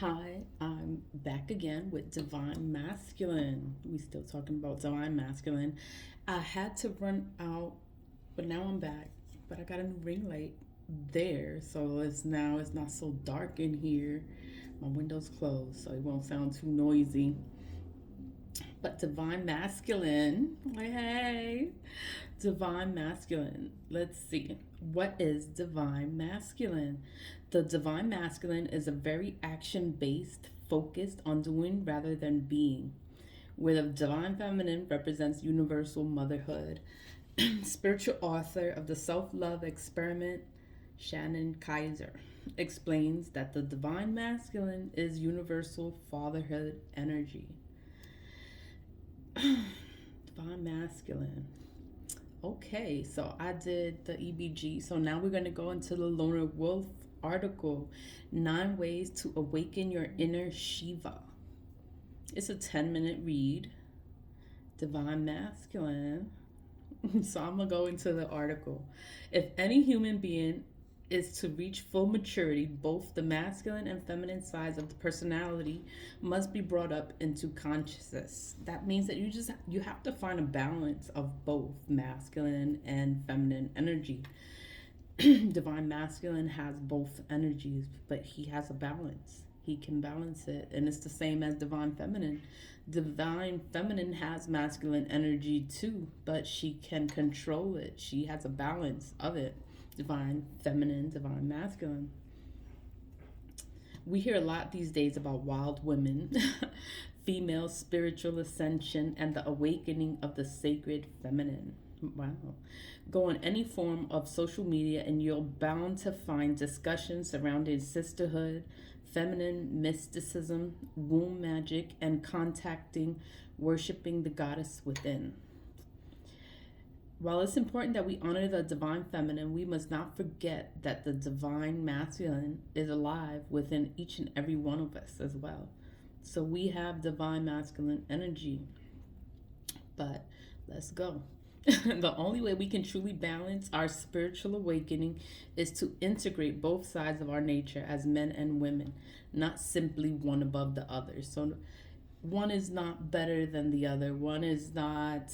Hi, I'm back again with Divine Masculine. We still talking about Divine Masculine. I had to run out, but now I'm back. But I got a new ring light there, so it's not so dark in here. My window's closed, so it won't sound too noisy. But Divine Masculine, hey, Divine Masculine. Let's see. What is Divine Masculine? The Divine Masculine is a very action based, focused on doing rather than being, where the Divine Feminine represents universal motherhood. Spiritual author of the Self Love Experiment, Shannon Kaiser, explains that the Divine Masculine is universal fatherhood energy. Divine Masculine. Okay, so I did the EBG. So now we're going to go into the Lonerwolf article, 9 Ways to Awaken Your Inner Shiva. It's a 10-minute read. Divine Masculine. So I'm going to go into the article. If any human being is to reach full maturity, both the masculine and feminine sides of the personality must be brought up into consciousness. That means that you have to find a balance of both masculine and feminine energy. Divine masculine has both energies, but he has a balance. He can balance it, and it's the same as divine feminine. Divine feminine has masculine energy too, but she can control it. She has a balance of it. Divine feminine, divine masculine. We hear a lot these days about wild women, female spiritual ascension, and the awakening of the sacred feminine. Wow. Go on any form of social media and you're bound to find discussions surrounding sisterhood, feminine mysticism, womb magic, and contacting, worshiping the goddess within. While it's important that we honor the divine feminine, we must not forget that the divine masculine is alive within each and every one of us as well. So we have divine masculine energy. But let's go. The only way we can truly balance our spiritual awakening is to integrate both sides of our nature as men and women, not simply one above the other. So one is not better than the other, one is not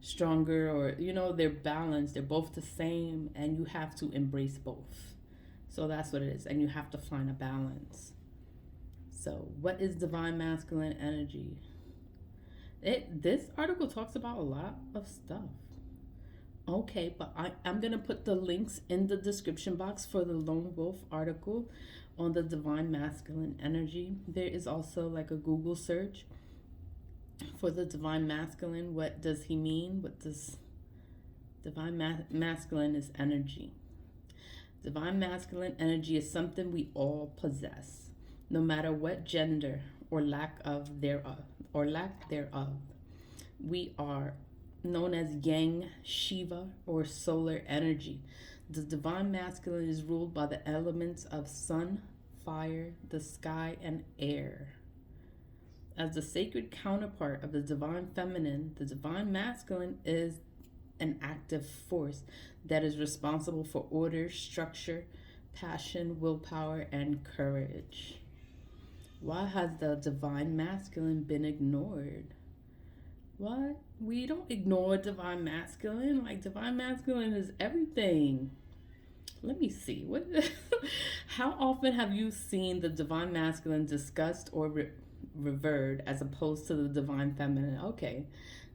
stronger, or they're balanced, they're both the same, and you have to embrace both. So that's what it is, and you have to find a balance. So what is divine masculine energy? This article talks about a lot of stuff. Okay, but I'm gonna put the links in the description box for the Lone Wolf article on the divine masculine energy. There is also like a Google search for the divine masculine. What does he mean? What does masculine is energy? Divine masculine energy is something we all possess, no matter what gender or lack thereof. We are known as Yang, Shiva, or solar energy. The divine masculine is ruled by the elements of sun, fire, the sky, and air. As the sacred counterpart of the divine feminine, the divine masculine is an active force that is responsible for order, structure, passion, willpower, and courage. Why has the divine masculine been ignored? What? We don't ignore divine masculine. Like divine masculine is everything. Let me see. What? How often have you seen the divine masculine discussed or revered as opposed to the divine feminine? Okay,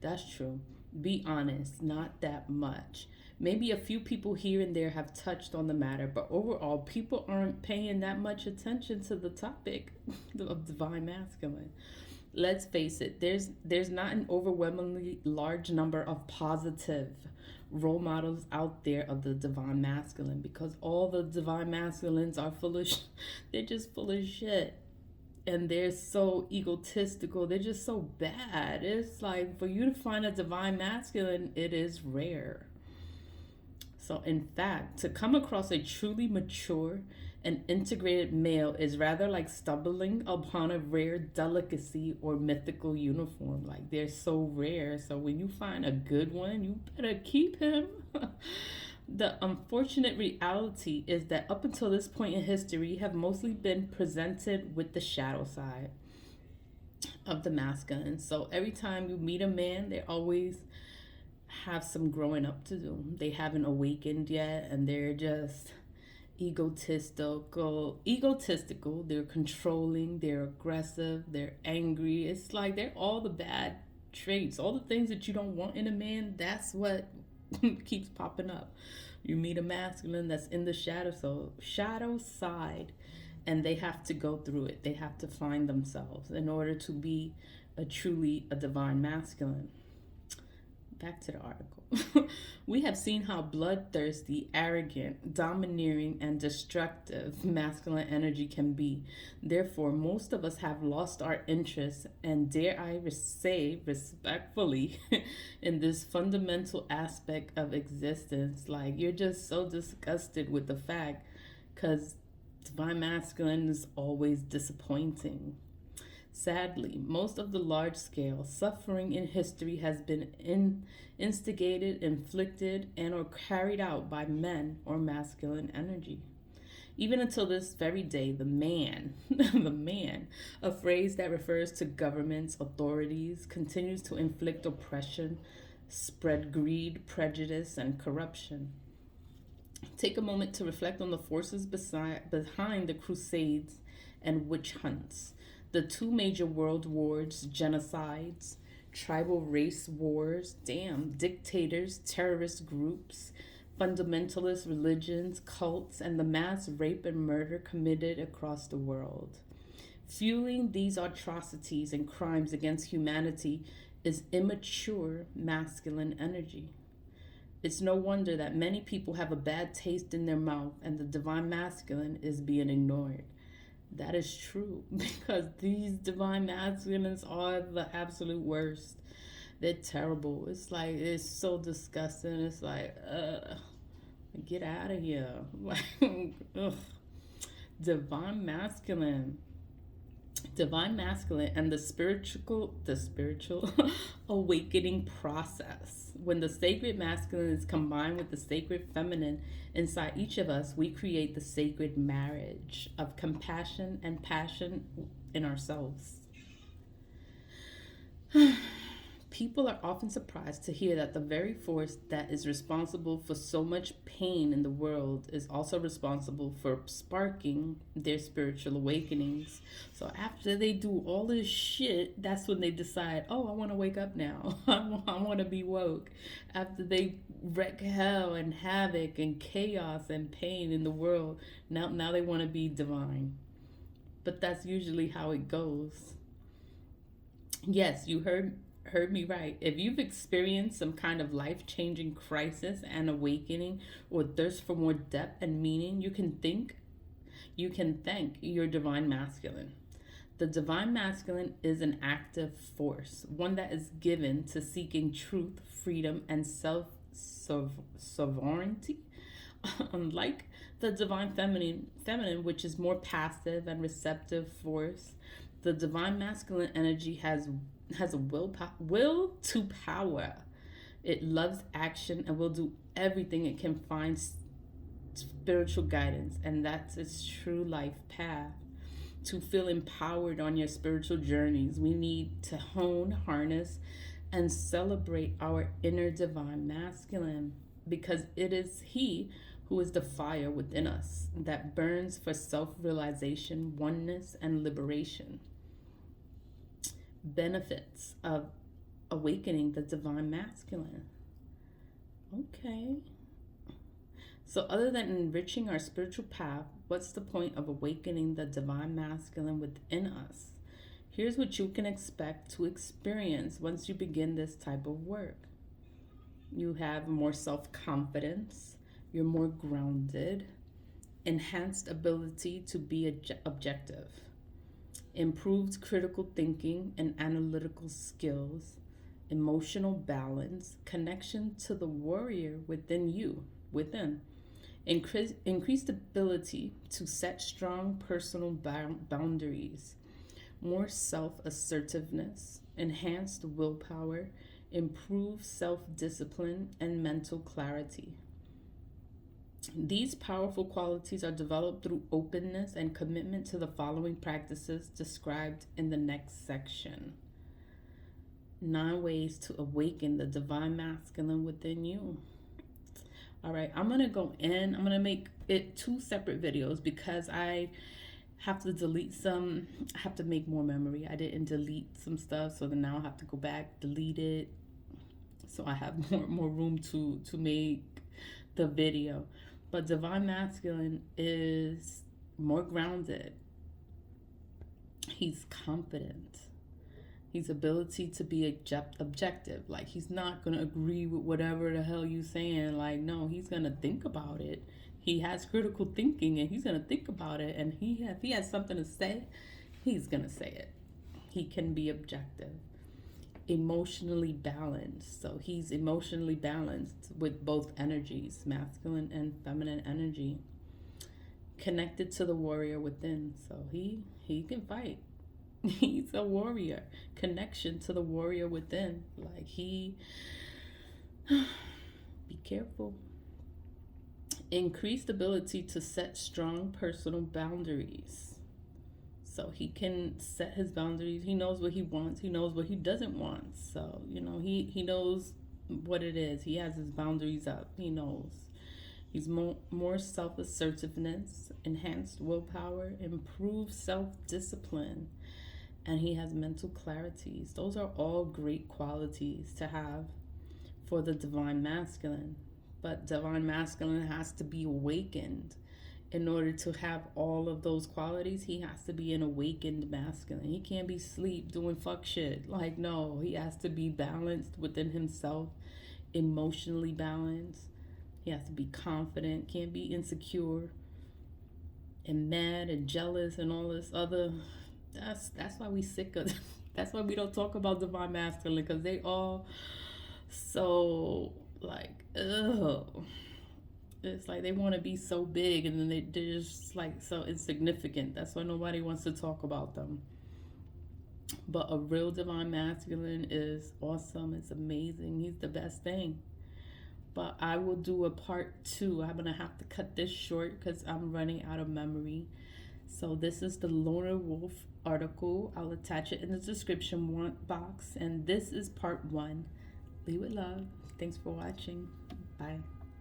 that's true. Be honest, not that much. Maybe a few people here and there have touched on the matter, but overall, people aren't paying that much attention to the topic of divine masculine. Let's face it, there's not an overwhelmingly large number of positive role models out there of the divine masculine, because all the divine masculines are they're just full of shit, and they're so egotistical, they're just so bad. It's like for you to find a divine masculine, it is rare. So in fact, to come across a truly mature and integrated male is rather like stumbling upon a rare delicacy or mythical uniform. Like they're so rare. So when you find a good one, you better keep him. The unfortunate reality is that up until this point in history, you have mostly been presented with the shadow side of the masculine. So every time you meet a man, they always have some growing up to do. They haven't awakened yet, and they're just egotistical, they're controlling, they're aggressive, they're angry. It's like they're all the bad traits, all the things that you don't want in a man. That's what keeps popping up. You meet a masculine that's in the shadow side, and they have to go through it. They have to find themselves in order to be a divine masculine. Back to the article. We have seen how bloodthirsty, arrogant, domineering, and destructive masculine energy can be. Therefore, most of us have lost our interest, and dare I say respectfully, in this fundamental aspect of existence. Like, you're just so disgusted with the fact, because divine masculine is always disappointing. Sadly, most of the large scale suffering in history has been instigated, inflicted, and or carried out by men or masculine energy. Even until this very day, the man, the man, a phrase that refers to governments, authorities, continues to inflict oppression, spread greed, prejudice, and corruption. Take a moment to reflect on the forces behind the Crusades and witch hunts, the two major world wars, genocides, tribal race wars, dictators, terrorist groups, fundamentalist religions, cults, and the mass rape and murder committed across the world. Fueling these atrocities and crimes against humanity is immature masculine energy. It's no wonder that many people have a bad taste in their mouth and the divine masculine is being ignored. That is true, because these divine masculines are the absolute worst. They're terrible. It's like, it's so disgusting. It's like, get out of here. Like, ugh. Divine masculine. Divine masculine and the spiritual awakening process. When the sacred masculine is combined with the sacred feminine inside each of us, we create the sacred marriage of compassion and passion in ourselves. People are often surprised to hear that the very force that is responsible for so much pain in the world is also responsible for sparking their spiritual awakenings. So after they do all this shit, that's when they decide, oh, I want to wake up now. I want to be woke. After they wreak hell and havoc and chaos and pain in the world, now they want to be divine. But that's usually how it goes. Yes, you heard me right. If you've experienced some kind of life-changing crisis and awakening or thirst for more depth and meaning, you can thank your divine masculine. The divine masculine is an active force, one that is given to seeking truth, freedom, and self-sovereignty. Unlike the divine feminine, which is more passive and receptive force, the divine masculine energy has a will to power. It loves action and will do everything it can find spiritual guidance, and that's its true life path. To feel empowered on your spiritual journeys, we need to harness, and celebrate our inner divine masculine, because it is he who is the fire within us that burns for self-realization, oneness, and liberation. Benefits of awakening the divine masculine. Okay. So other than enriching our spiritual path, what's the point of awakening the divine masculine within us? Here's what you can expect to experience once you begin this type of work. You have more self-confidence, you're more grounded, enhanced ability to be objective, improved critical thinking and analytical skills, emotional balance, connection to the warrior within, increased ability to set strong personal boundaries, more self-assertiveness, enhanced willpower, improved self-discipline, and mental clarity. These powerful qualities are developed through openness and commitment to the following practices described in the next section. 9 ways to awaken the divine masculine within you. All right, I'm gonna go in. I'm gonna make it 2 separate videos because I have to delete some. I have to make more memory. I didn't delete some stuff, so then now I have to go back, delete it, so I have more room to make the video. But divine masculine is more grounded. He's confident. His ability to be objective. Like, he's not going to agree with whatever the hell you saying. Like, no, he's going to think about it. He has critical thinking, and he's going to think about it. And if he has something to say, he's going to say it. He can be objective. Emotionally balanced. So he's emotionally balanced with both energies, masculine and feminine energy. Connected to the warrior within. So he can fight. He's a warrior. Connection to the warrior within. Like, be careful. Increased ability to set strong personal boundaries. So he can set his boundaries. He knows what he wants. He knows what he doesn't want. So, he knows what it is. He has his boundaries up. He knows. He's more self-assertiveness, enhanced willpower, improved self-discipline, and he has mental clarities. Those are all great qualities to have for the divine masculine. But divine masculine has to be awakened. In order to have all of those qualities, he has to be an awakened masculine. He can't be asleep doing fuck shit. Like, no, he has to be balanced within himself, emotionally balanced. He has to be confident, can't be insecure and mad and jealous and all this other. That's why we sick of. That's why we don't talk about divine masculine, because they all so like, ugh. It's like they want to be so big, and then they're just like so insignificant. That's why nobody wants to talk about them. But a real divine masculine is awesome. It's amazing. He's the best thing. But I will do a part 2. I'm going to have to cut this short because I'm running out of memory. So this is the Lonerwolf article. I'll attach it in the description box. And this is part 1. Be with love. Thanks for watching. Bye.